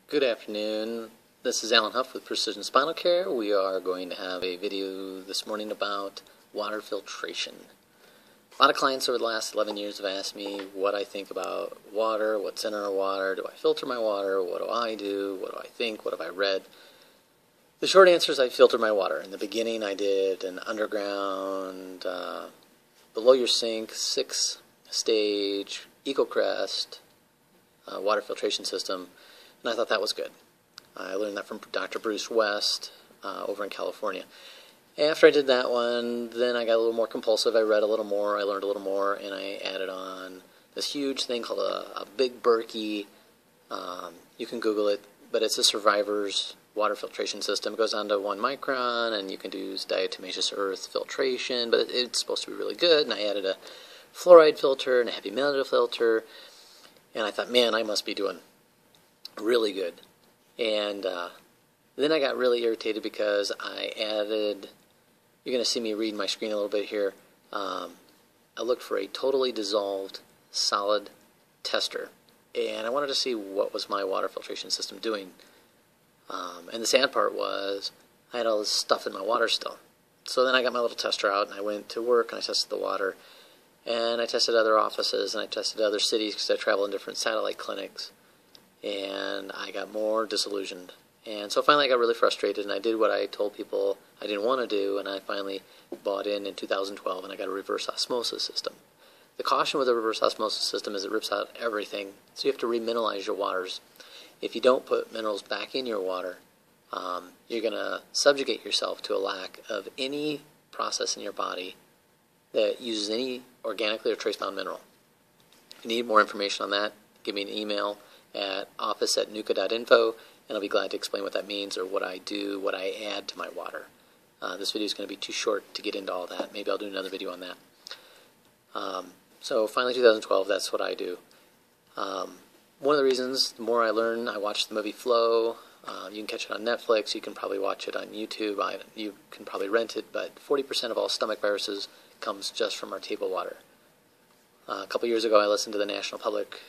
Good afternoon. This is Alan Huff with Precision Spinal Care. We are going to have a video this morning about water filtration. A lot of clients over the last 11 years have asked me what I think about water, what's in our water, do I filter my water, what do I do, what do I think, what have I read? The short answer is I filter my water. In the beginning I did an underground, below your sink, 6-stage EcoCrest water filtration system. And I thought that was good. I learned that from Dr. Bruce West over in California. After I did that one, then I got a little more compulsive. I read a little more, I learned a little more, and I added on this huge thing called a Big Berkey. You can Google it, but it's a Survivor's water filtration system. It goes down to 1 micron, and you can do diatomaceous earth filtration, but it's supposed to be really good. And I added a fluoride filter and a heavy metal filter, and I thought, man, I must be doing really good. And then I got really irritated because I added, you're going to see me read my screen a little bit here, I looked for a totally dissolved solid tester, and I wanted to see what was my water filtration system doing. And the sad part was I had all this stuff in my water still. So then I got my little tester out and I went to work and I tested the water, and I tested other offices and I tested other cities because I travel in different satellite clinics. And I got more disillusioned. And so finally I got really frustrated, and I did what I told people I didn't want to do, and I finally bought in 2012, and I got a reverse osmosis system. The caution with the reverse osmosis system is it rips out everything, so you have to remineralize your waters. If you don't put minerals back in your water, you're going to subjugate yourself to a lack of any process in your body that uses any organically or trace bound mineral. If you need more information on that, give me an email at office@nuka.info, and I'll be glad to explain what that means or what I do, what I add to my water. This video is going to be too short to get into all that. Maybe I'll do another video on that. So finally 2012, that's what I do. One of the reasons, the more I learn, I watch the movie Flow. You can catch it on Netflix, you can probably watch it on YouTube, you can probably rent it, but 40% of all stomach viruses comes just from our table water. A couple years ago I listened to the National Public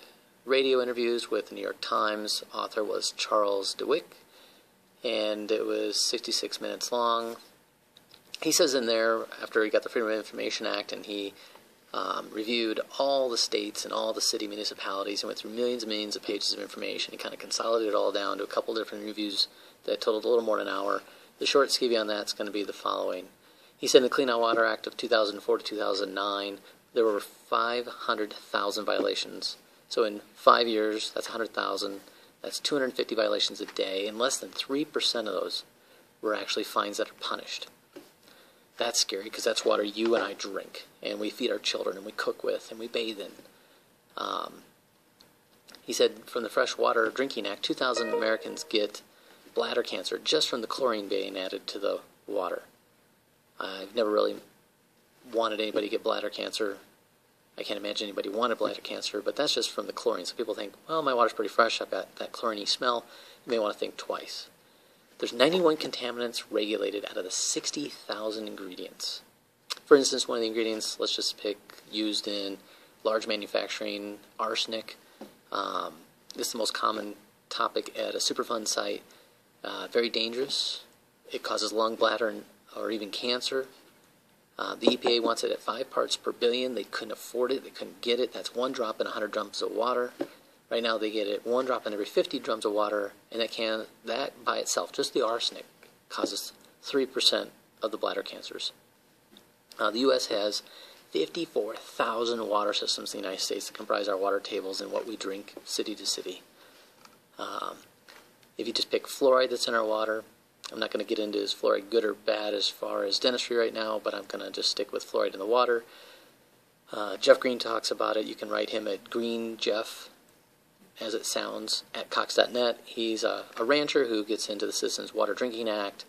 Radio interviews with the New York Times. Author was Charles DeWick, and it was 66 minutes long. He says in there, after he got the Freedom of Information Act, and he reviewed all the states and all the city municipalities and went through millions and millions of pages of information. He kind of consolidated it all down to a couple different reviews that totaled a little more than an hour. The short skivvy on that is going to be the following. He said in the Clean Out Water Act of 2004 to 2009, there were 500,000 violations. So in 5 years, that's 100,000. That's 250 violations a day, and less than 3% of those were actually fines that are punished. That's scary because that's water you and I drink, and we feed our children, and we cook with, and we bathe in. He said from the Fresh Water Drinking Act, 2,000 Americans get bladder cancer just from the chlorine being added to the water. I've never really wanted anybody to get bladder cancer. I can't imagine anybody wanted bladder cancer, but that's just from the chlorine. So people think, well, my water's pretty fresh, I've got that chlorine-y smell. You may want to think twice. There's 91 contaminants regulated out of the 60,000 ingredients. For instance, one of the ingredients, let's just pick, used in large manufacturing, arsenic. This is the most common topic at a Superfund site. Very dangerous. It causes lung, bladder, or even cancer. The EPA wants it at 5 parts per billion. They couldn't afford it. They couldn't get it. That's 1 drop in 100 drums of water. Right now they get it 1 drop in every 50 drums of water, and that by itself, just the arsenic, causes 3% of the bladder cancers. The U.S. has 54,000 water systems in the United States that comprise our water tables and what we drink city to city. If you just pick fluoride that's in our water, I'm not going to get into is fluoride good or bad as far as dentistry right now, but I'm going to just stick with fluoride in the water. Jeff Green talks about it. You can write him at greenjeff, as it sounds, at cox.net. He's a rancher who gets into the Citizens Water Drinking Act,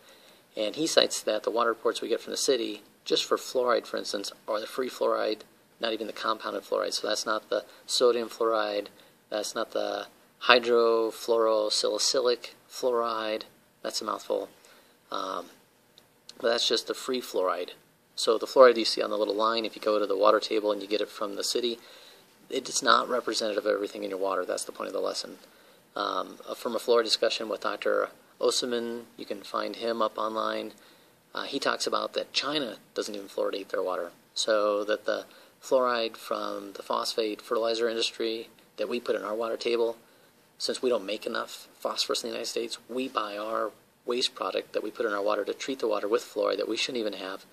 and he cites that the water reports we get from the city, just for fluoride, for instance, are the free fluoride, not even the compounded fluoride. So that's not the sodium fluoride, that's not the hydrofluorosilicylic fluoride. That's a mouthful. But that's just the free fluoride. So the fluoride you see on the little line, if you go to the water table and you get it from the city, it is not representative of everything in your water. That's the point of the lesson. from a fluoride discussion with Dr. Osman. You can find him up online. He talks about that China doesn't even fluoridate their water, so that the fluoride from the phosphate fertilizer industry that we put in our water table, since we don't make enough phosphorus in the United States, we buy our waste product that we put in our water to treat the water with fluoride that we shouldn't even have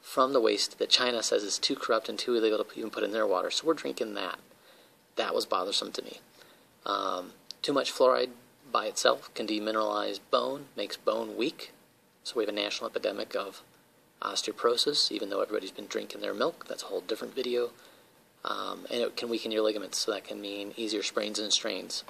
from the waste that China says is too corrupt and too illegal to even put in their water. So we're drinking that. That was bothersome to me. Too much fluoride by itself can demineralize bone, makes bone weak. So we have a national epidemic of osteoporosis, even though everybody's been drinking their milk. That's a whole different video. And it can weaken your ligaments, so that can mean easier sprains and strains.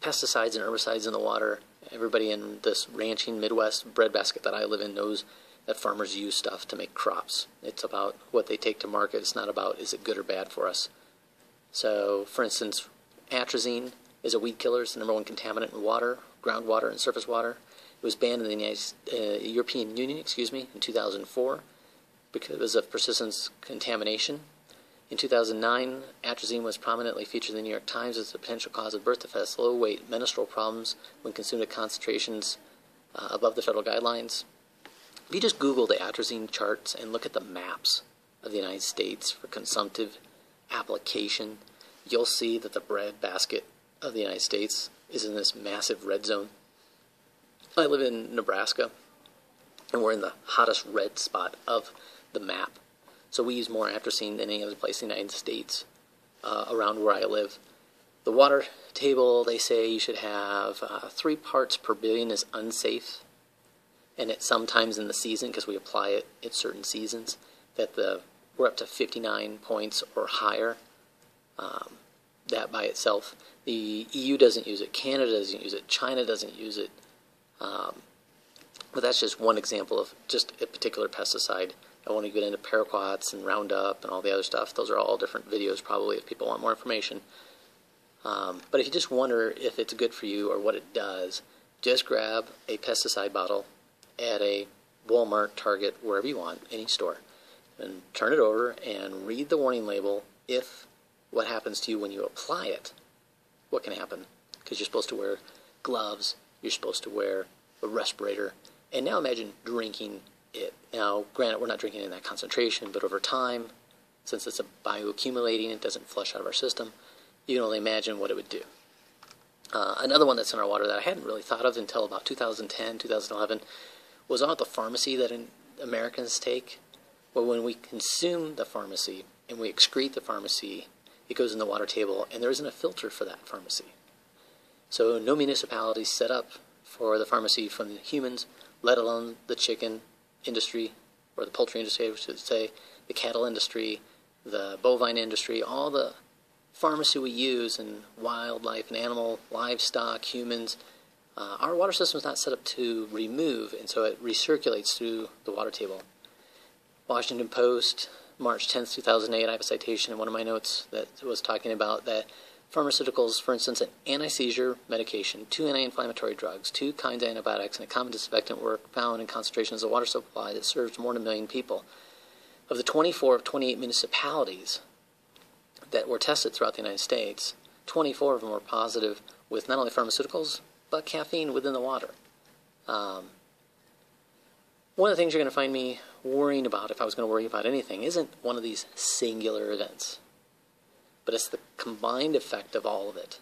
Pesticides and herbicides in the water. Everybody in this ranching Midwest breadbasket that I live in knows that farmers use stuff to make crops. It's about what they take to market. It's not about is it good or bad for us. So, for instance, atrazine is a weed killer. It's the #1 contaminant in water, groundwater, and surface water. It was banned in the European Union, in 2004 because of persistent contamination. In 2009, atrazine was prominently featured in the New York Times as a potential cause of birth defects, low weight, menstrual problems when consumed at concentrations above the federal guidelines. If you just Google the atrazine charts and look at the maps of the United States for consumptive application, you'll see that the breadbasket of the United States is in this massive red zone. I live in Nebraska, and we're in the hottest red spot of the map. So we use more atrazine than any other place in the United States around where I live. The water table, they say you should have 3 parts per billion is unsafe. And it's sometimes in the season, because we apply it at certain seasons, that we're up to 59 points or higher. That by itself. The EU doesn't use it. Canada doesn't use it. China doesn't use it. But that's just one example of just a particular pesticide. I want to get into paraquats and Roundup and all the other stuff. Those are all different videos probably if people want more information. But if you just wonder if it's good for you or what it does, just grab a pesticide bottle at a Walmart, Target, wherever you want, any store, and turn it over and read the warning label. If what happens to you when you apply it, what can happen? Because you're supposed to wear gloves, you're supposed to wear a respirator, and now imagine drinking it. Now, granted, we're not drinking it in that concentration, but over time, since it's a bioaccumulating, it doesn't flush out of our system, you can only imagine what it would do. Another one that's in our water that I hadn't really thought of until about 2010, 2011, was all the pharmacy that Americans take. Well, when we consume the pharmacy and we excrete the pharmacy, it goes in the water table, and there isn't a filter for that pharmacy. So no municipalities set up for the pharmacy from the humans, let alone the chicken industry, or the poultry industry, I should say, the cattle industry, the bovine industry, all the pharmacy we use in wildlife and animal, livestock, humans. Our water system is not set up to remove, and so it recirculates through the water table. Washington Post, March 10th, 2008, I have a citation in one of my notes that was talking about that pharmaceuticals, for instance, an anti-seizure medication, 2 anti-inflammatory drugs, 2 kinds of antibiotics, and a common disinfectant were found in concentrations of water supply that serves more than 1 million people. Of the 24 of 28 municipalities that were tested throughout the United States, 24 of them were positive with not only pharmaceuticals, but caffeine within the water. One of the things you're going to find me worrying about, if I was going to worry about anything, isn't one of these singular events, but it's the combined effect of all of it.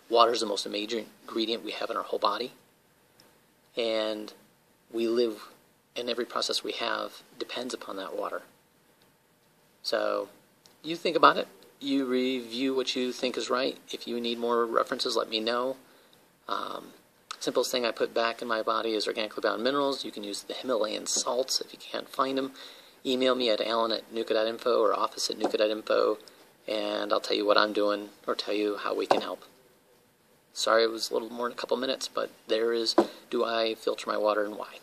Water is the most major ingredient we have in our whole body, and we live, and every process we have depends upon that water. So you think about it. You review what you think is right. If you need more references, let me know. Simplest thing I put back in my body is organically bound minerals. You can use the Himalayan salts if you can't find them. Email me at alan@nuka.info or office@nuka.info, and I'll tell you what I'm doing or tell you how we can help. Sorry it was a little more than a couple minutes, but there is, do I filter my water and why?